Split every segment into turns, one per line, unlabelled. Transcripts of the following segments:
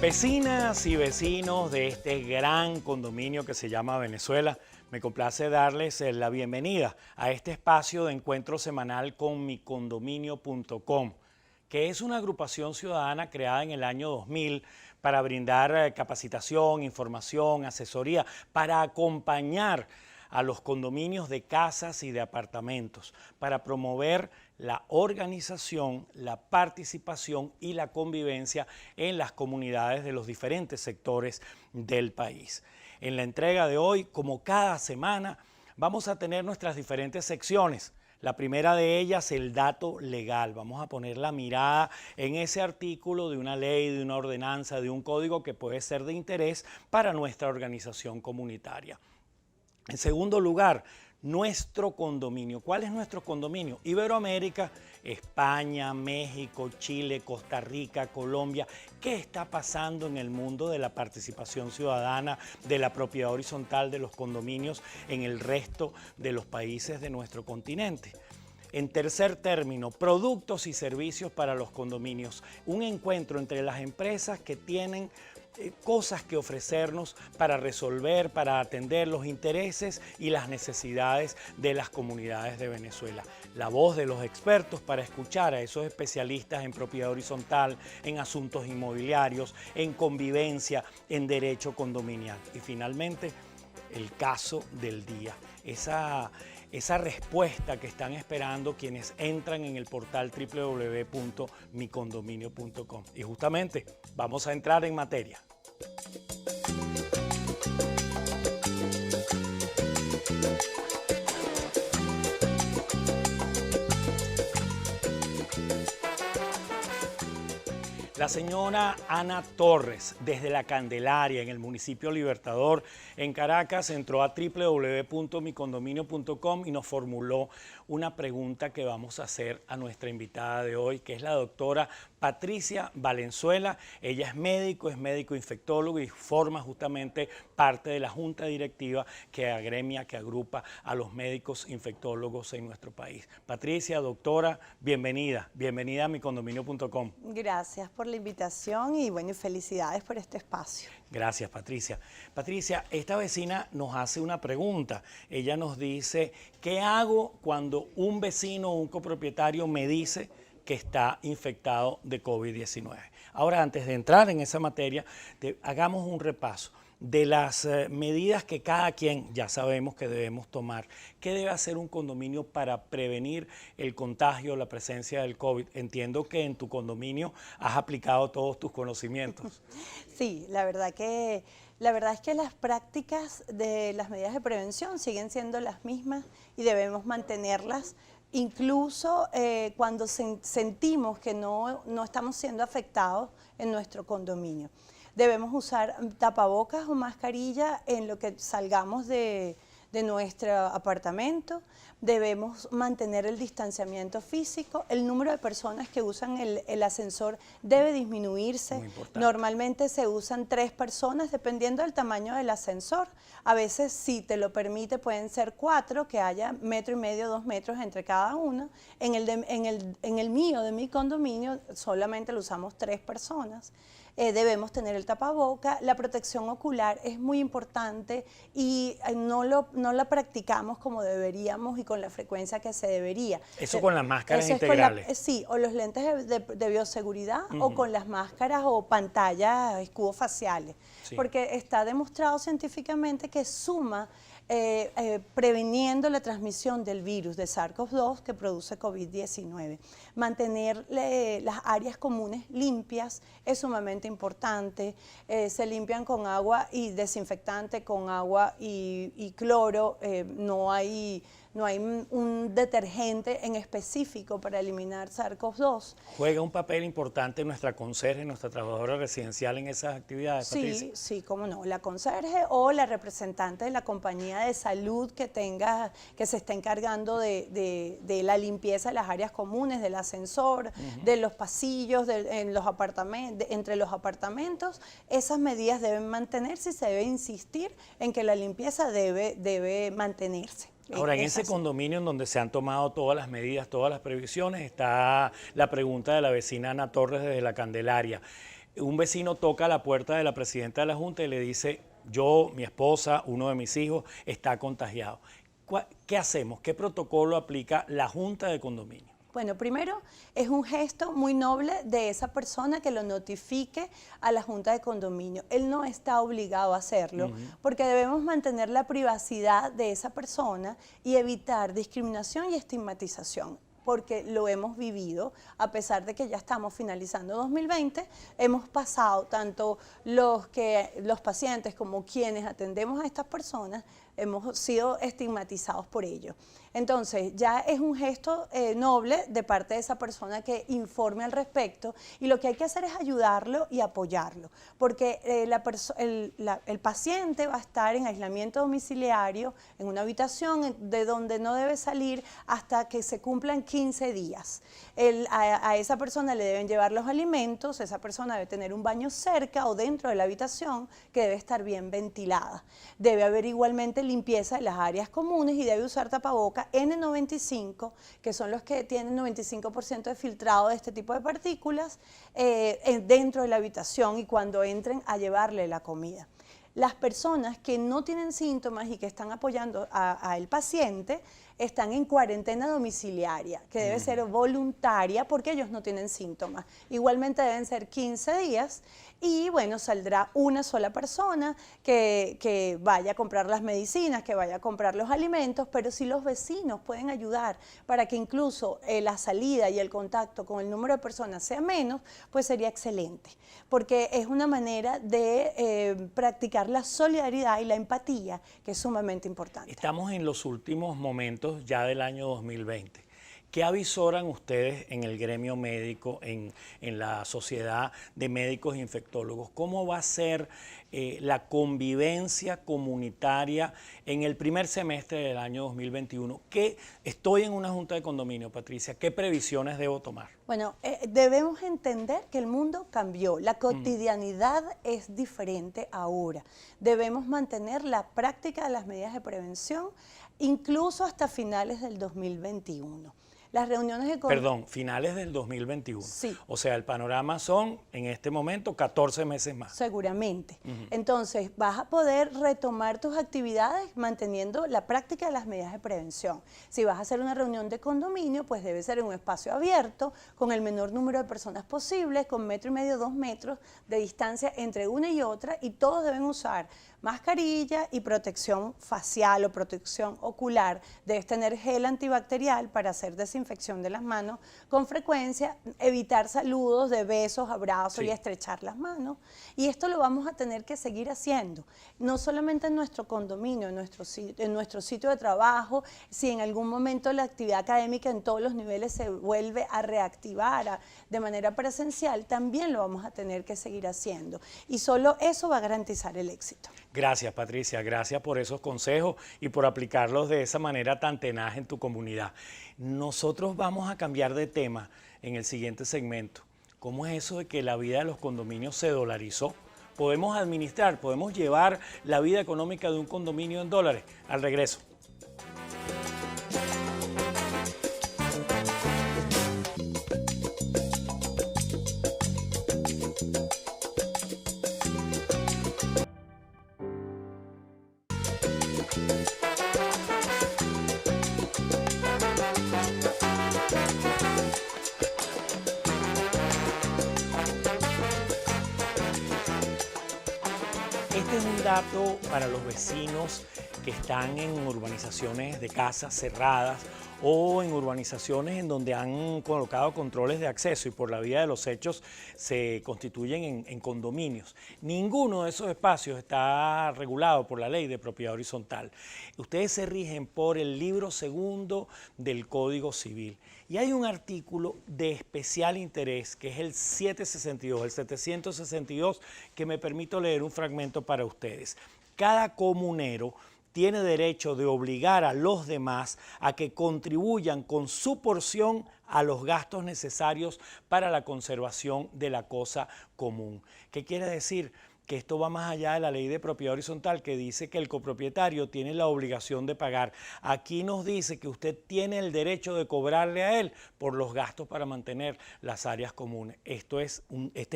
Vecinas y vecinos de este gran condominio que se llama Venezuela, me complace darles la bienvenida a este espacio de encuentro semanal con micondominio.com, que es una agrupación ciudadana creada en el año 2000 para brindar capacitación, información, asesoría, para acompañar a los condominios de casas y de apartamentos, para promover la organización, la participación y la convivencia en las comunidades de los diferentes sectores del país. En la entrega de hoy, como cada semana, vamos a tener nuestras diferentes secciones. La primera de ellas, el dato legal. Vamos a poner la mirada en ese artículo de una ley, de una ordenanza, de un código que puede ser de interés para nuestra organización comunitaria. En segundo lugar, nuestro condominio. ¿Cuál es nuestro condominio? Iberoamérica, España, México, Chile, Costa Rica, Colombia. ¿Qué está pasando en el mundo de la participación ciudadana, de la propiedad horizontal de los condominios en el resto de los países de nuestro continente? En tercer término, productos y servicios para los condominios. Un encuentro entre las empresas que tienen cosas que ofrecernos para resolver, para atender los intereses y las necesidades de las comunidades de Venezuela. La voz de los expertos para escuchar a esos especialistas en propiedad horizontal, en asuntos inmobiliarios, en convivencia, en derecho condominial. Y finalmente, el caso del día. Esa respuesta que están esperando quienes entran en el portal www.micondominio.com. Y justamente vamos a entrar en materia. La señora Ana Torres, desde La Candelaria, en el municipio Libertador, en Caracas, entró a www.micondominio.com y nos formuló una pregunta que vamos a hacer a nuestra invitada de hoy, que es la doctora Patricia Valenzuela. Ella es médico infectólogo y forma justamente parte de la junta directiva que agremia, que agrupa a los médicos infectólogos en nuestro país. Patricia, doctora, bienvenida a micondominio.com.
Gracias por la invitación y bueno, felicidades por este espacio.
Gracias, Patricia. Patricia, esta vecina nos hace una pregunta. Ella nos dice, ¿qué hago cuando un vecino o un copropietario me dice que está infectado de COVID-19? Ahora, antes de entrar en esa materia, hagamos un repaso de las medidas que cada quien ya sabemos que debemos tomar. ¿Qué debe hacer un condominio para prevenir el contagio, la presencia del COVID? Entiendo que en tu condominio has aplicado todos tus conocimientos.
Sí, la verdad es que las prácticas de las medidas de prevención siguen siendo las mismas y debemos mantenerlas. Incluso cuando sentimos que no estamos siendo afectados en nuestro condominio. Debemos usar tapabocas o mascarilla en lo que salgamos de nuestro apartamento. Debemos mantener el distanciamiento físico. El número de personas que usan el ascensor debe disminuirse. Normalmente se usan 3 personas dependiendo del tamaño del ascensor. A veces, si te lo permite, pueden ser 4, que haya 1,5 metros, 2 metros entre cada uno. En el mío, de mi condominio, solamente lo usamos 3 personas. Debemos tener el tapaboca. La protección ocular es muy importante y no la practicamos como deberíamos y con la frecuencia que se debería.
Eso con las máscaras integrales.
Sí, o los lentes de bioseguridad o con las máscaras o pantallas escudos faciales. Sí. Porque está demostrado científicamente que suma previniendo la transmisión del virus de SARS-CoV-2 que produce COVID-19. Mantener las áreas comunes limpias es sumamente importante. Se limpian con agua y desinfectante, con agua y cloro. No hay un detergente en específico para eliminar SARS-CoV-2.
¿Juega un papel importante nuestra conserje, nuestra trabajadora residencial en esas actividades, Patricia?
Sí, cómo no. La conserje o la representante de la compañía de salud que se está encargando de la limpieza de las áreas comunes, del ascensor, de los pasillos, entre los apartamentos. Esas medidas deben mantenerse y se debe insistir en que la limpieza debe mantenerse.
Ahora, en
Es
ese
así.
condominio en donde se han tomado todas las medidas, todas las previsiones, está la pregunta de la vecina Ana Torres desde La Candelaria. Un vecino toca la puerta de la presidenta de la Junta y le dice, yo, mi esposa, uno de mis hijos está contagiado. ¿Qué hacemos? ¿Qué protocolo aplica la Junta de Condominio?
Bueno, primero es un gesto muy noble de esa persona que lo notifique a la Junta de Condominio. Él no está obligado a hacerlo porque debemos mantener la privacidad de esa persona y evitar discriminación y estigmatización, porque lo hemos vivido, a pesar de que ya estamos finalizando 2020, hemos pasado, tanto los pacientes como quienes atendemos a estas personas, hemos sido estigmatizados por ello. Entonces, ya es un gesto noble de parte de esa persona que informe al respecto, y lo que hay que hacer es ayudarlo y apoyarlo, porque el paciente va a estar en aislamiento domiciliario, en una habitación de donde no debe salir hasta que se cumplan 15 días. A esa persona le deben llevar los alimentos, esa persona debe tener un baño cerca o dentro de la habitación que debe estar bien ventilada. Debe haber igualmente limpieza de las áreas comunes y debe usar tapabocas N95, que son los que tienen 95% de filtrado de este tipo de partículas, dentro de la habitación y cuando entren a llevarle la comida. Las personas que no tienen síntomas y que están apoyando al paciente están en cuarentena domiciliaria, que debe ser voluntaria porque ellos no tienen síntomas. Igualmente deben ser 15 días y bueno, saldrá una sola persona que vaya a comprar las medicinas, que vaya a comprar los alimentos, pero si los vecinos pueden ayudar para que incluso la salida y el contacto con el número de personas sea menos, pues sería excelente, porque es una manera de practicar la solidaridad y la empatía, que es sumamente importante.
Estamos en los últimos momentos ya del año 2020. ¿Qué avisoran ustedes en el gremio médico, en la sociedad de médicos e infectólogos? ¿Cómo va a ser la convivencia comunitaria en el primer semestre del año 2021? Estoy en una junta de condominio, Patricia. ¿Qué previsiones debo tomar?
Bueno, debemos entender que el mundo cambió, la cotidianidad es diferente ahora. Debemos mantener la práctica de las medidas de prevención, incluso hasta finales del 2021. Las reuniones de...
Perdón, finales del 2021.
Sí.
O sea, el panorama son, en este momento, 14 meses más.
Seguramente. Entonces, vas a poder retomar tus actividades manteniendo la práctica de las medidas de prevención. Si vas a hacer una reunión de condominio, pues debe ser en un espacio abierto, con el menor número de personas posible, con 1,5 metros, 2 metros de distancia entre una y otra, y todos deben usar mascarilla y protección facial o protección ocular. Debes tener gel antibacterial para hacer desinfección de las manos con frecuencia, evitar saludos de besos, abrazos y estrechar las manos. Y esto lo vamos a tener que seguir haciendo, no solamente en nuestro condominio, en nuestro sitio de trabajo. Si en algún momento la actividad académica en todos los niveles se vuelve a reactivar de manera presencial, también lo vamos a tener que seguir haciendo. Y solo eso va a garantizar el éxito.
Gracias, Patricia, gracias por esos consejos y por aplicarlos de esa manera tan tenaz en tu comunidad. Nosotros vamos a cambiar de tema en el siguiente segmento. ¿Cómo es eso de que la vida de los condominios se dolarizó? ¿Podemos administrar, podemos llevar la vida económica de un condominio en dólares? Al regreso. Este es un dato para los vecinos que están en urbanizaciones de casas cerradas o en urbanizaciones en donde han colocado controles de acceso y por la vía de los hechos se constituyen en condominios. Ninguno de esos espacios está regulado por la ley de propiedad horizontal. Ustedes se rigen por el libro segundo del Código Civil. Y hay un artículo de especial interés, que es el 762, el 762, que me permito leer un fragmento para ustedes. Cada comunero tiene derecho de obligar a los demás a que contribuyan con su porción a los gastos necesarios para la conservación de la cosa común. ¿Qué quiere decir? que esto va más allá de la ley de propiedad horizontal, que dice que el copropietario tiene la obligación de pagar. Aquí nos dice que usted tiene el derecho de cobrarle a él por los gastos para mantener las áreas comunes. Este es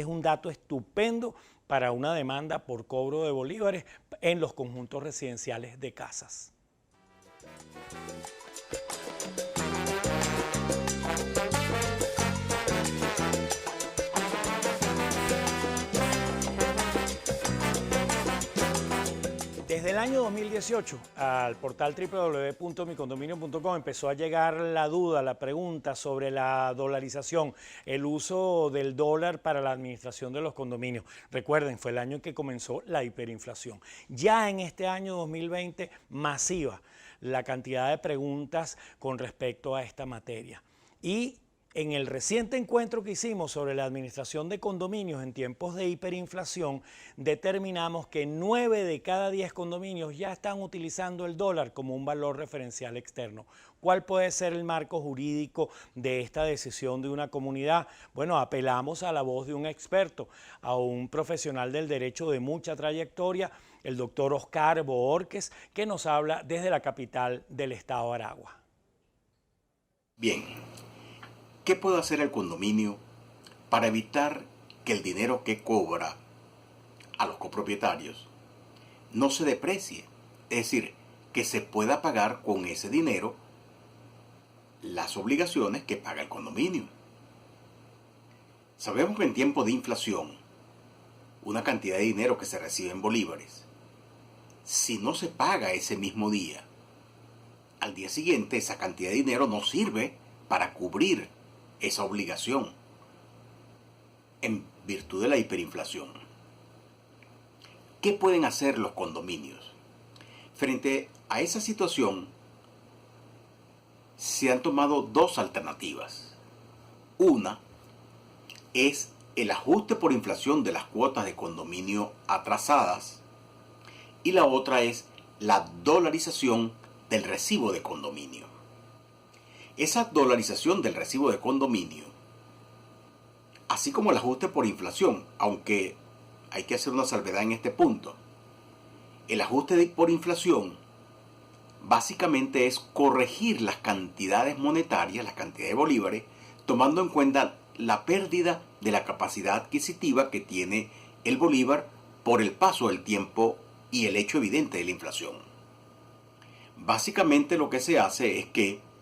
un dato estupendo para una demanda por cobro de bolívares en los conjuntos residenciales de casas. Desde el año 2018 al portal www.micondominio.com empezó a llegar la duda, la pregunta sobre la dolarización, el uso del dólar para la administración de los condominios. Recuerden, fue el año en que comenzó la hiperinflación. Ya en este año 2020, masiva la cantidad de preguntas con respecto a esta materia. Y en el reciente encuentro que hicimos sobre la administración de condominios en tiempos de hiperinflación, determinamos que 9 de cada 10 condominios ya están utilizando el dólar como un valor referencial externo. ¿Cuál puede ser el marco jurídico de esta decisión de una comunidad? Bueno, apelamos a la voz de un experto, a un profesional del derecho de mucha trayectoria, el doctor Oscar Bohórquez, que nos habla desde la capital del estado de Aragua.
Bien. ¿Qué puede hacer el condominio para evitar que el dinero que cobra a los copropietarios no se deprecie? Es decir, que se pueda pagar con ese dinero las obligaciones que paga el condominio. Sabemos que en tiempos de inflación, una cantidad de dinero que se recibe en bolívares, si no se paga ese mismo día, al día siguiente esa cantidad de dinero no sirve para cubrir esa obligación en virtud de la hiperinflación. ¿Qué pueden hacer los condominios? Frente a esa situación, se han tomado dos alternativas. Una es el ajuste por inflación de las cuotas de condominio atrasadas y la otra es la dolarización del recibo de condominio. Esa dolarización del recibo de condominio, así como el ajuste por inflación, aunque hay que hacer una salvedad en este punto, el ajuste por inflación básicamente es corregir las cantidades monetarias, las cantidades de bolívares, tomando en cuenta la pérdida de la capacidad adquisitiva que tiene el bolívar por el paso del tiempo y el hecho evidente de la inflación. Básicamente lo que se hace es que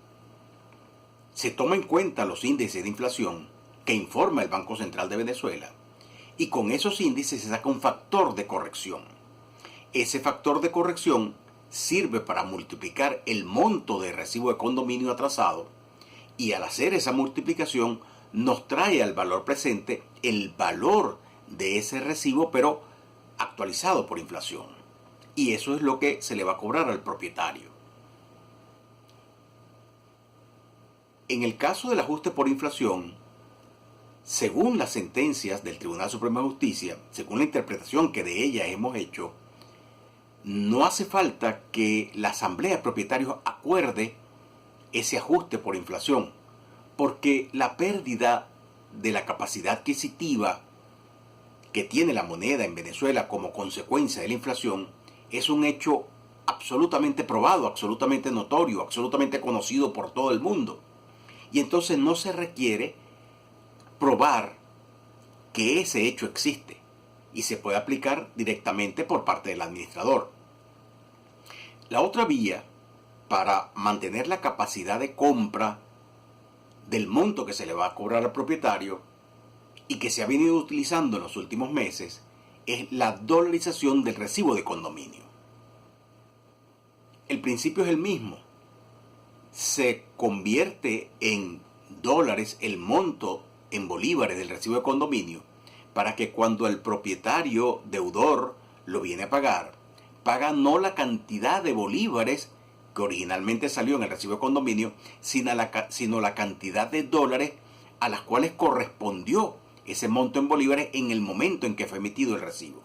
se toma en cuenta los índices de inflación que informa el Banco Central de Venezuela y con esos índices se saca un factor de corrección. Ese factor de corrección sirve para multiplicar el monto de recibo de condominio atrasado y al hacer esa multiplicación nos trae al valor presente el valor de ese recibo pero actualizado por inflación. Y eso es lo que se le va a cobrar al propietario. En el caso del ajuste por inflación, según las sentencias del Tribunal Supremo de Justicia, según la interpretación que de ellas hemos hecho, no hace falta que la Asamblea de Propietarios acuerde ese ajuste por inflación, porque la pérdida de la capacidad adquisitiva que tiene la moneda en Venezuela como consecuencia de la inflación es un hecho absolutamente probado, absolutamente notorio, absolutamente conocido por todo el mundo. Y entonces no se requiere probar que ese hecho existe y se puede aplicar directamente por parte del administrador. La otra vía para mantener la capacidad de compra del monto que se le va a cobrar al propietario y que se ha venido utilizando en los últimos meses es la dolarización del recibo de condominio. El principio es el mismo. Se convierte en dólares el monto en bolívares del recibo de condominio para que cuando el propietario deudor lo viene a pagar, paga no la cantidad de bolívares que originalmente salió en el recibo de condominio, sino la cantidad de dólares a las cuales correspondió ese monto en bolívares en el momento en que fue emitido el recibo.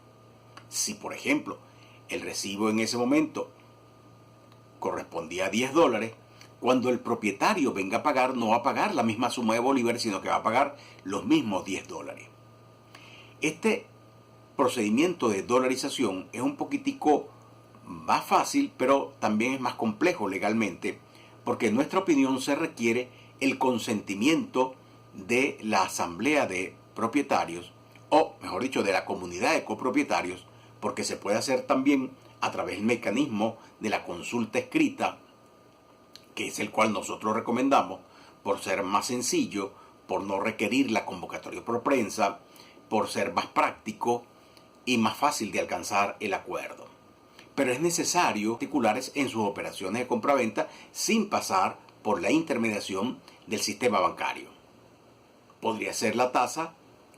Si, por ejemplo, el recibo en ese momento correspondía a $10, cuando el propietario venga a pagar, no va a pagar la misma suma de bolívares, sino que va a pagar los mismos $10. Este procedimiento de dolarización es un poquitico más fácil, pero también es más complejo legalmente, porque en nuestra opinión se requiere el consentimiento de la asamblea de propietarios, o mejor dicho, de la comunidad de copropietarios, porque se puede hacer también a través del mecanismo de la consulta escrita, que es el cual nosotros recomendamos, por ser más sencillo, por no requerir la convocatoria por prensa, por ser más práctico y más fácil de alcanzar el acuerdo. Pero es necesario particulares en sus operaciones de compraventa sin pasar por la intermediación del sistema bancario. Podría ser la tasa,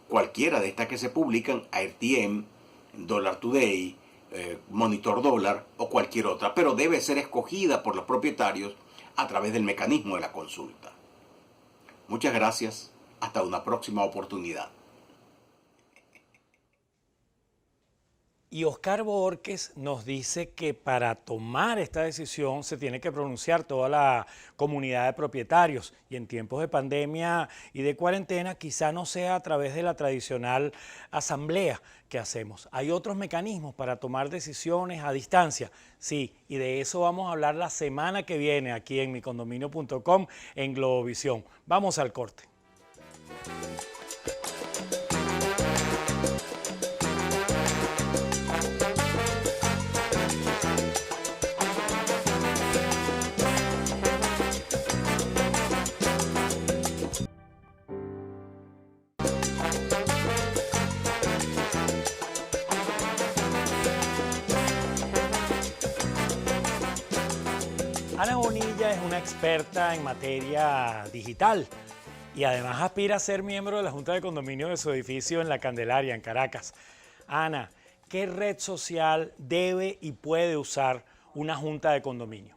cualquiera de estas que se publican, AirTM, Dollar Today, Monitor Dólar o cualquier otra, pero debe ser escogida por los propietarios a través del mecanismo de la consulta. Muchas gracias, hasta una próxima oportunidad.
Y Oscar Borges nos dice que para tomar esta decisión se tiene que pronunciar toda la comunidad de propietarios, y en tiempos de pandemia y de cuarentena quizá no sea a través de la tradicional asamblea que hacemos. Hay otros mecanismos para tomar decisiones a distancia, sí, y de eso vamos a hablar la semana que viene aquí en micondominio.com en Globovisión. Vamos al corte. Ana Bonilla es una experta en materia digital y además aspira a ser miembro de la Junta de Condominio de su edificio en La Candelaria, en Caracas. Ana, ¿qué red social debe y puede usar una Junta de Condominio?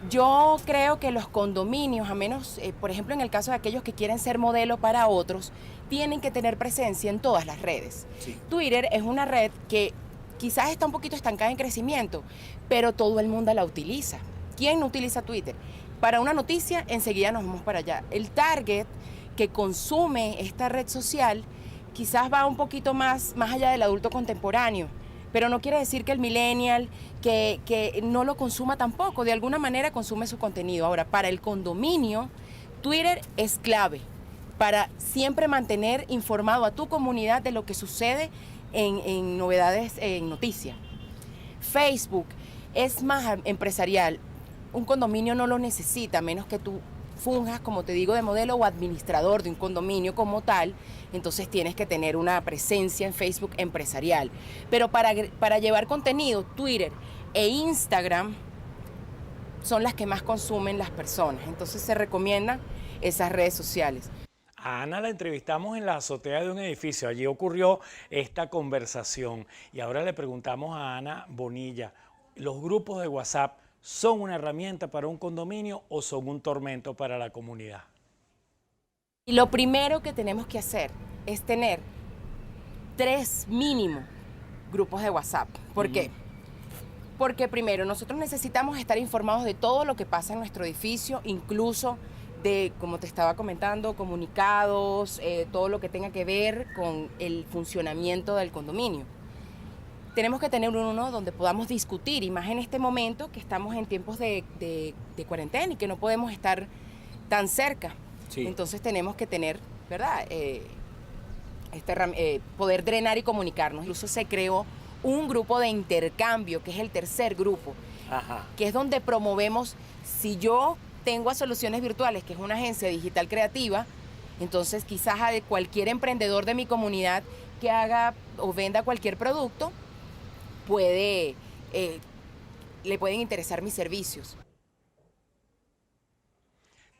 Yo creo que los condominios, a menos, por ejemplo, en el caso de aquellos que quieren ser modelo para otros, tienen que tener presencia en todas las redes. Sí. Twitter es una red que quizás está un poquito estancada en crecimiento, pero todo el mundo la utiliza. ¿Quién no utiliza Twitter? Para una noticia, enseguida nos vamos para allá. El target que consume esta red social quizás va un poquito más allá del adulto contemporáneo, pero no quiere decir que el millennial que no lo consuma tampoco, de alguna manera consume su contenido. Ahora, para el condominio, Twitter es clave para siempre mantener informado a tu comunidad de lo que sucede en novedades, en noticias. Facebook es más empresarial. Un condominio no lo necesita, a menos que tú funjas, como te digo, de modelo o administrador de un condominio como tal. Entonces tienes que tener una presencia en Facebook empresarial. Pero para llevar contenido, Twitter e Instagram son las que más consumen las personas. Entonces se recomiendan esas redes sociales.
A Ana la entrevistamos en la azotea de un edificio. Allí ocurrió esta conversación. Y ahora le preguntamos a Ana Bonilla, ¿los grupos de WhatsApp son una herramienta para un condominio o son un tormento para la comunidad?
Y lo primero que tenemos que hacer es tener 3 mínimo grupos de WhatsApp. ¿Por qué? Porque primero, nosotros necesitamos estar informados de todo lo que pasa en nuestro edificio, incluso de, como te estaba comentando, comunicados, todo lo que tenga que ver con el funcionamiento del condominio. Tenemos que tener uno donde podamos discutir, y más en este momento que estamos en tiempos de cuarentena y que no podemos estar tan cerca. Sí. Entonces tenemos que tener, ¿verdad?, poder drenar y comunicarnos. Incluso se creó un grupo de intercambio, que es el tercer grupo, que es donde promovemos, si yo tengo a Soluciones Virtuales, que es una agencia digital creativa, entonces quizás a cualquier emprendedor de mi comunidad que haga o venda cualquier producto, le pueden interesar mis servicios.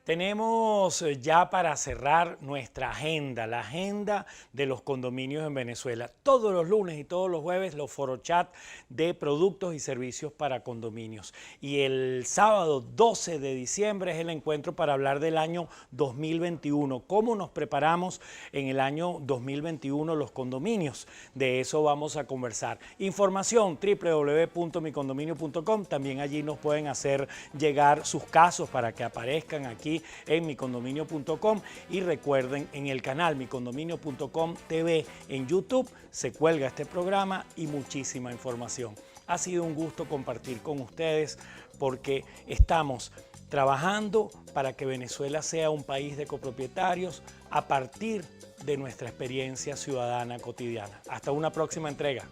Tenemos ya para cerrar nuestra agenda, la agenda de los condominios en Venezuela. Todos los lunes y todos los jueves los forochat de productos y servicios para condominios. Y el sábado 12 de diciembre es el encuentro para hablar del año 2021. ¿Cómo nos preparamos en el año 2021 los condominios? De eso vamos a conversar. Información www.micondominio.com. También allí nos pueden hacer llegar sus casos para que aparezcan aquí aquí en micondominio.com y recuerden, en el canal micondominio.com TV en YouTube se cuelga este programa y muchísima información. Ha sido un gusto compartir con ustedes porque estamos trabajando para que Venezuela sea un país de copropietarios a partir de nuestra experiencia ciudadana cotidiana. Hasta una próxima entrega.